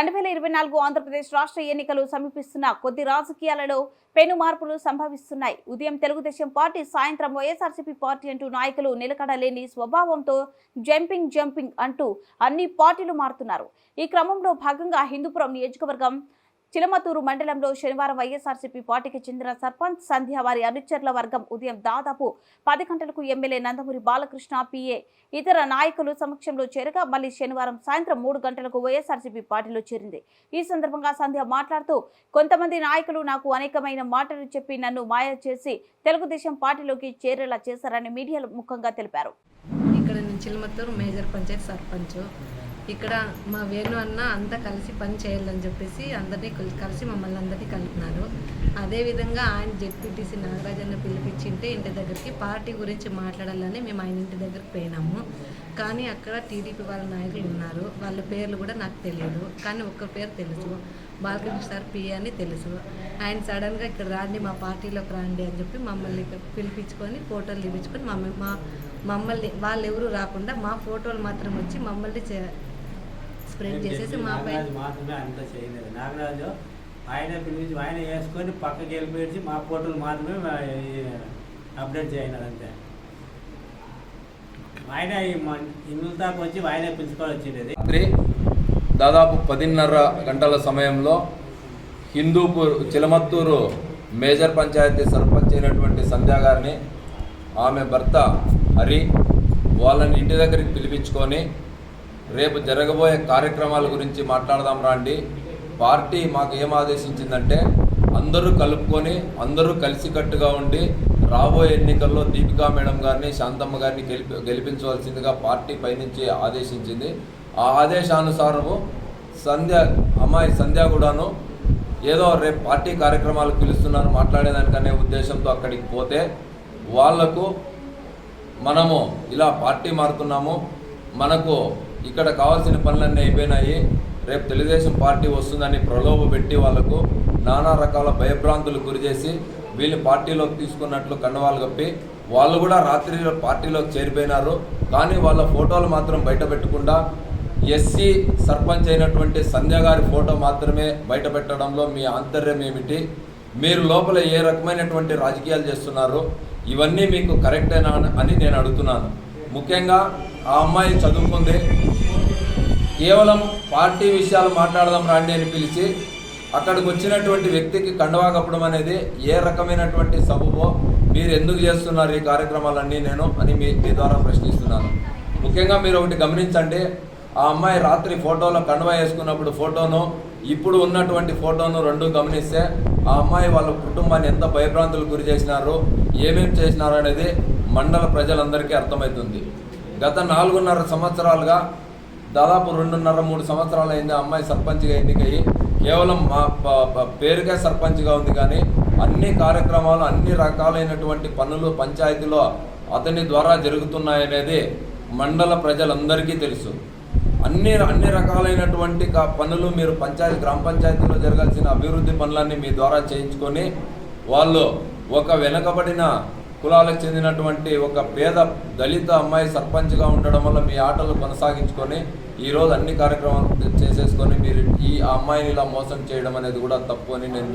2024 ఆంధ్రప్రదేశ్ రాష్ట్ర ఎన్నికలు సమీపిస్తున్న కొద్ది రాజకీయాలలో పెను మార్పులు సంభవిస్తున్నాయి. ఉదయం తెలుగుదేశం పార్టీ, సాయంత్రం వైఎస్ఆర్సీపీ పార్టీ అంటూ నాయకులు నిలకడలేని స్వభావంతో జంపింగ్ అంటూ అన్ని పార్టీలు మారుతున్నారు. ఈ క్రమంలో భాగంగా హిందూపురం నియోజకవర్గం చిలమతూరు మండలంలో శనివారం వైఎస్ఆర్సీపీ పార్టీకి చెందిన సర్పంచ్ సంధ్య వారి అనుచరుల వర్గం ఉదయం దాదాపు 10 గంటలకు ఎమ్మెల్యే నందమూరి బాలకృష్ణ పిఏ ఇతర నాయకులు సమక్షంలో చేరగా మళ్లీ శనివారం సాయంత్రం 3 గంటలకు వైఎస్ఆర్సీపీ పార్టీలో చేరింది. ఈ సందర్భంగా సంధ్య మాట్లాడుతూ, కొంతమంది నాయకులు నాకు అనేకమైన మాటలు చెప్పి నన్ను మాయ చేసి తెలుగుదేశం పార్టీలోకి చేరేలా చేశారని మీడియా ముఖంగా తెలిపారు. ఇక్కడ నేను చిలమత్తూరు మేజర్ పంచాయత్ సర్పంచ్. ఇక్కడ మా వేణు అన్న అంతా కలిసి పని చేయాలని చెప్పేసి అందరినీ కలిసి మమ్మల్ని అందరినీ కలిపినారు. అదేవిధంగా ఆయన జెడ్పీటీసీ నాగరాజన్న పిలిపించింటే ఇంటి దగ్గరికి పార్టీ గురించి మాట్లాడాలని మేము ఆయన ఇంటి దగ్గరికి పోయినాము. కానీ అక్కడ టీడీపీ వాళ్ళ నాయకులు ఉన్నారు. వాళ్ళ పేర్లు కూడా నాకు తెలియదు, కానీ ఒక్క పేరు తెలుసు, బాలకృష్ణ సార్ పిఏ అని తెలుసు. ఆయన సడన్గా ఇక్కడ రాండి, మా పార్టీలోకి రాండి అని చెప్పి మమ్మల్ని పిలిపించుకొని ఫోటోలు తీపించుకొని మమ్మల్ని వాళ్ళు ఎవరు రాకుండా మా ఫోటోలు మాత్రం వచ్చి మమ్మల్ని స్ప్రెడ్ చేసేసి మా పైన మాత్రమే అంత చేయలేదు. నాగరాజు ఆయన పిలిపించి ఆయన వేసుకొని పక్కకి వెళ్ళిపోయి మా ఫోటోలు మాత్రమే అప్డేట్ చేయలేదు అంతే. ఆయన ఇల్లు దాకా వచ్చి ఆయనే పిలుచుకొని వచ్చేది. రాత్రి దాదాపు 10:30 గంటల సమయంలో హిందూపూర్ చిలమత్తూరు మేజర్ పంచాయతీ సర్పంచ్ అయినటువంటి సంధ్య గారిని, ఆమె భర్త హరి వాళ్ళని ఇంటి దగ్గరికి పిలిపించుకొని రేపు జరగబోయే కార్యక్రమాల గురించి మాట్లాడదాం రండి. పార్టీ మాకు ఏం ఆదేశించిందంటే అందరూ కలుపుకొని అందరూ కలిసికట్టుగా ఉండి రాబోయే ఎన్నికల్లో దీపికా మేడం గారిని, శాంతమ్మ గారిని గెలిపించవలసిందిగా పార్టీ పైనుంచి ఆదేశించింది. ఆ ఆదేశానుసారము అమ్మాయి సంధ్య కూడాను ఏదో రేపు పార్టీ కార్యక్రమాలు పిలుస్తున్నారు మాట్లాడేదానికనే ఉద్దేశంతో అక్కడికి పోతే వాళ్లకు మనము ఇలా పార్టీ మారుతున్నాము, మనకు ఇక్కడ కావాల్సిన పనులన్నీ అయిపోయినాయి, రేపు తెలుగుదేశం పార్టీ వస్తుందని ప్రలోభ పెట్టి వాళ్లకు నానా రకాల భయభ్రాంతులు గురిచేసి వీళ్ళు పార్టీలోకి తీసుకున్నట్లు కండవాలు కప్పి వాళ్ళు కూడా రాత్రి పార్టీలోకి చేరిపోయినారు. కానీ వాళ్ళ ఫోటోలు మాత్రం బయట పెట్టకుండా ఎస్సీ సర్పంచ్ అయినటువంటి సంధ్య గారి ఫోటో మాత్రమే బయట పెట్టడంలో మీ ఆంతర్యం ఏమిటి? మీరు లోపల ఏ రకమైనటువంటి రాజకీయాలు చేస్తున్నారు? ఇవన్నీ మీకు కరెక్టేనా అని నేను అడుగుతున్నాను. ముఖ్యంగా ఆ అమ్మాయి చదువుకుంది, కేవలం పార్టీ విషయాలు మాట్లాడదాం రాండి అని పిలిచి అక్కడికి వచ్చినటువంటి వ్యక్తికి కండవా కప్పడం అనేది ఏ రకమైనటువంటి సబబో, మీరు ఎందుకు చేస్తున్నారు ఈ కార్యక్రమాలన్నీ నేను అని మీ ద్వారా ప్రశ్నిస్తున్నాను. ముఖ్యంగా మీరు ఒకటి గమనించండి, ఆ అమ్మాయి రాత్రి ఫోటోలో కండవా వేసుకున్నప్పుడు ఫోటోను, ఇప్పుడు ఉన్నటువంటి ఫోటోను రెండు గమనిస్తే ఆ అమ్మాయి వాళ్ళ కుటుంబాన్ని ఎంత భయభ్రాంతులు గురి చేసినారు, ఏమేమి చేసినారు అనేది మండల ప్రజలందరికీ అర్థమవుతుంది. గత 4.5 సంవత్సరాలుగా దాదాపు 2.5-3 సంవత్సరాలు అయింది ఆ అమ్మాయి సర్పంచ్గా ఎన్నికయ్యి. కేవలం మా పేరుకే సర్పంచ్గా ఉంది, కానీ అన్ని కార్యక్రమాలు, అన్ని రకాలైనటువంటి పనులు పంచాయతీలో అతని ద్వారా జరుగుతున్నాయనేది మండల ప్రజలందరికీ తెలుసు. అన్ని రకాలైనటువంటి పనులు మీరు గ్రామ పంచాయతీలో జరగాల్సిన అభివృద్ధి పనులన్నీ మీ ద్వారా చేయించుకొని వాళ్ళు ఒక వెనకబడిన కులాలకు చెందినటువంటి ఒక పేద దళిత అమ్మాయి సర్పంచ్గా ఉండడం వల్ల మీ ఆటలు కొనసాగించుకొని ఈరోజు అన్ని కార్యక్రమాలు చేసేసుకొని మీరు ఈ అమ్మాయిని ఇలా మోసం చేయడం అనేది కూడా తప్పు అని నేను